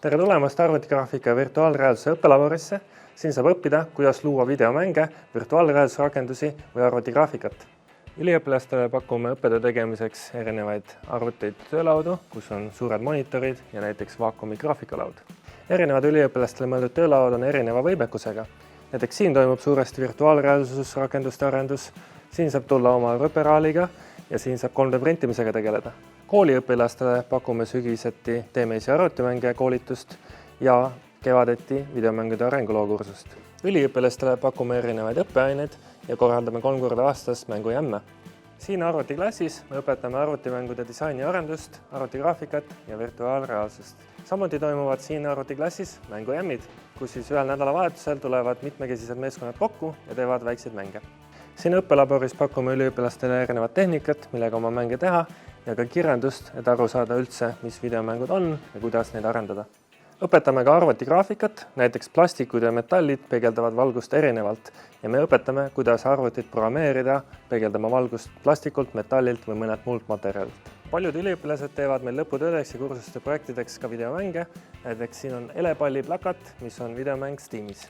Tere tulemast arvutigraafika ja virtuaalreaalsuse õppelaborisse. Siin saab õppida, kuidas luua videomänge, virtuaalreaalsusrakendusi või arvutigraafikat. Üliõpilastele pakume õppetöö tegemiseks erinevaid arvuteid töölaudu, kus on suured monitorid ja näiteks vaakumi graafikalaud. Erinevad üliõpilastele mõeldud töölaud on erineva võimekusega. Näiteks siin toimub suuresti virtuaalreaalsusrakenduste arendus, siin saab tulla oma röperaaliga ja siin saab 3D printimisega tegeleda. Kooliõpilastele pakume sügiseti teemeisi arvutimänge koolitust ja kevadeti videomängude arenguloo kursust. Üliõpilastele pakume erinevaid õppeaineid ja korraldame 3 korda aastas mängujämme. Siin arvutiklassis me õpetame arvutimängude disaini arendust, arvutigraafikat ja virtuaalreaalsust. Samuti toimuvad siin arvutiklassis mängujämmid, kus siis ühel nädalavahetusel tulevad mitmekesised meeskonnad kokku ja teevad väikseid mänge. Siin õppelaboris pakume üliõpilastele erinevat tehnikat, millega oma mänge teha ja ka kirjandust, et aru saada üldse, mis videomängud on ja kuidas neid arendada. Õpetame ka arvutigraafikat, näiteks plastikud ja metallid peegeldavad valgust erinevalt ja me õpetame, kuidas arvutit programmeerida, peegeldama valgust plastikult, metallilt või mõnelt muult materjalilt. Paljud üliõpilased teevad meil lõputöödeks ja kursuste projektideks ka videomänge, näiteks siin on Elepalli plakat, mis on videomäng Steamis.